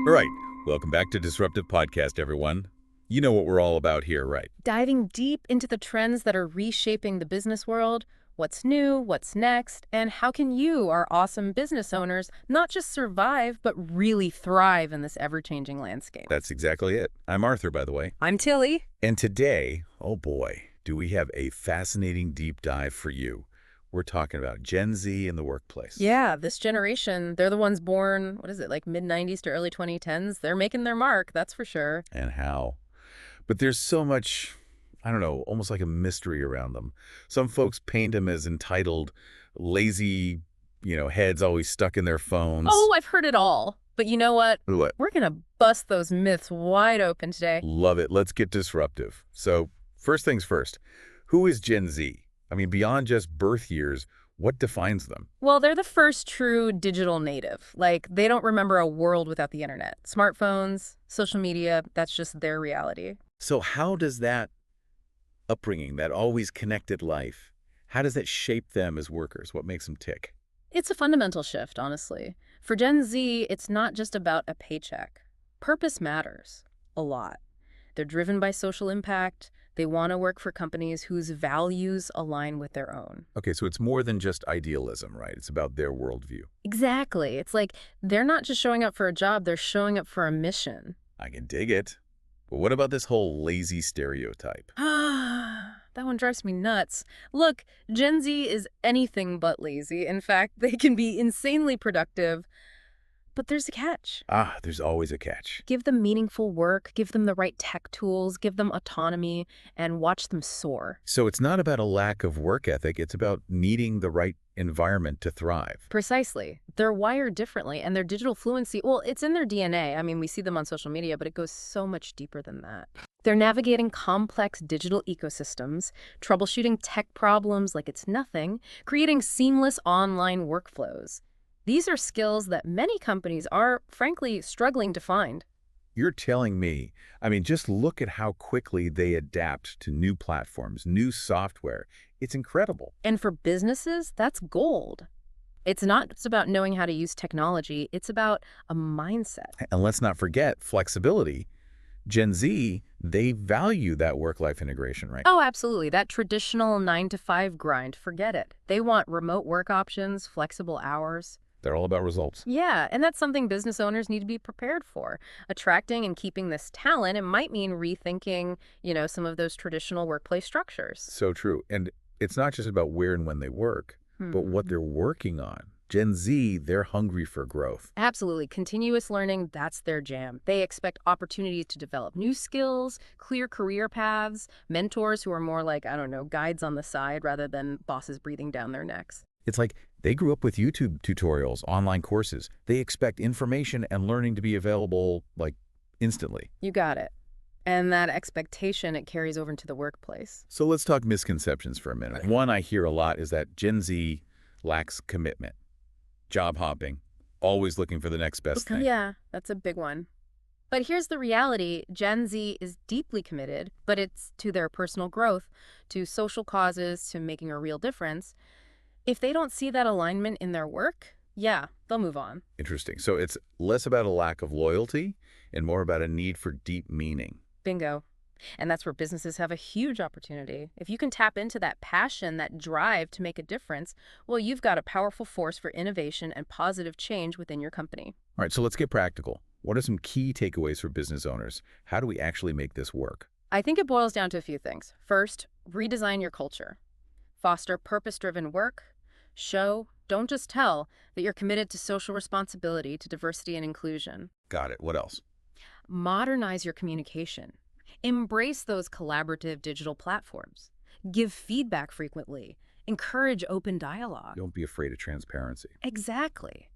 All right, welcome back to Disruptive Podcast, everyone. You know what we're all about here, right? Diving deep into the trends that are reshaping the business world, what's new, what's next, and how can you, our awesome business owners, not just survive, but really thrive in this ever-changing landscape. That's exactly it. I'm Arthur, by the way. I'm Tilly. And today, oh boy, do we have a fascinating deep dive for you. We're talking about Gen Z in the workplace. Yeah, this generation, they're the ones born, like mid-90s to early 2010s. They're making their mark, that's for sure. And how. But there's so much, I don't know, almost like a mystery around them. Some folks paint them as entitled, lazy, heads always stuck in their phones. Oh, I've heard it all. But you know what? What? We're going to bust those myths wide open today. Love it. Let's get disruptive. So, first things first, who is Gen Z? I mean, beyond just birth years, what defines them? Well, they're the first true digital native. Like, they don't remember a world without the internet. Smartphones, social media, that's just their reality. So how does that upbringing, that always connected life, how does that shape them as workers? What makes them tick? It's a fundamental shift, honestly. For Gen Z, it's not just about a paycheck. Purpose matters a lot. They're driven by social impact. They want to work for companies whose values align with their own. Okay, so it's more than just idealism, right? It's about their worldview. Exactly. It's like they're not just showing up for a job, they're showing up for a mission. I can dig it. But what about this whole lazy stereotype? That one drives me nuts. Look, Gen Z is anything but lazy. In fact, they can be insanely productive. But there's a catch. There's always a catch. Give them meaningful work, give them the right tech tools, give them autonomy, and watch them soar. So it's not about a lack of work ethic, it's about needing the right environment to thrive. Precisely. They're wired differently, and their digital fluency, well, it's in their DNA. I mean, we see them on social media, but it goes so much deeper than that. They're navigating complex digital ecosystems, troubleshooting tech problems like it's nothing, creating seamless online workflows. These are skills that many companies are, frankly, struggling to find. You're telling me, just look at how quickly they adapt to new platforms, new software. It's incredible. And for businesses, that's gold. It's not just about knowing how to use technology, it's about a mindset. And let's not forget flexibility. Gen Z, they value that work-life integration, right? Oh, absolutely. That traditional 9-to-5 grind, forget it. They want remote work options, flexible hours. They're all about results. Yeah, and that's something business owners need to be prepared for. Attracting and keeping this talent, it might mean rethinking, some of those traditional workplace structures. So true. And it's not just about where and when they work, but what they're working on. Gen Z, they're hungry for growth. Absolutely. Continuous learning, that's their jam. They expect opportunities to develop new skills, clear career paths, mentors who are more like, guides on the side rather than bosses breathing down their necks. It's like they grew up with YouTube tutorials, online courses. They expect information and learning to be available, instantly. You got it. And that expectation, it carries over into the workplace. So let's talk misconceptions for a minute. One I hear a lot is that Gen Z lacks commitment. Job hopping, always looking for the next best thing. Yeah, that's a big one. But here's the reality. Gen Z is deeply committed, but it's to their personal growth, to social causes, to making a real difference. If they don't see that alignment in their work, yeah, they'll move on. Interesting. So it's less about a lack of loyalty and more about a need for deep meaning. Bingo. And that's where businesses have a huge opportunity. If you can tap into that passion, that drive to make a difference, well, you've got a powerful force for innovation and positive change within your company. All right, so let's get practical. What are some key takeaways for business owners? How do we actually make this work? I think it boils down to a few things. First, redesign your culture. Foster purpose-driven work. Show, don't just tell, that you're committed to social responsibility, to diversity and inclusion. Got it. What else? Modernize your communication. Embrace those collaborative digital platforms. Give feedback frequently. Encourage open dialogue. Don't be afraid of transparency. Exactly.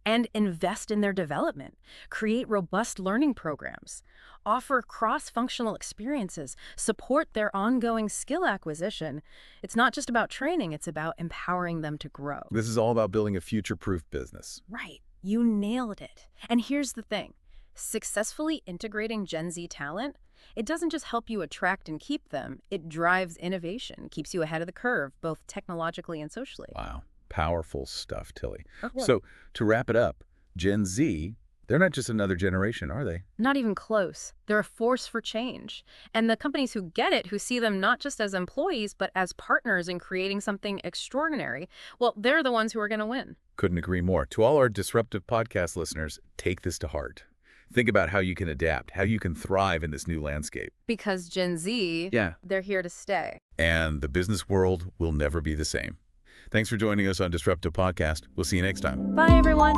And invest in their development. Create robust learning programs. Offer cross-functional experiences. Support their ongoing skill acquisition. It's not just about training, it's about empowering them to grow. This is all about building a future-proof business. Right. You nailed it. And here's the thing. Successfully integrating Gen Z talent, it doesn't just help you attract and keep them, it drives innovation, keeps you ahead of the curve, both technologically and socially. Wow. Powerful stuff, Tilly. Okay. So to wrap it up, Gen Z, They're not just another generation, are they? Not even close. They're a force for change. And the companies who get it, who see them not just as employees, but as partners in creating something extraordinary, well, they're the ones who are going to win. Couldn't agree more. To all our Disruptive Podcast listeners, take this to heart. Think about how you can adapt, how you can thrive in this new landscape. Because Gen Z, Yeah. they're here to stay. And the business world will never be the same. Thanks for joining us on Disruptive Podcast. We'll see you next time. Bye, everyone.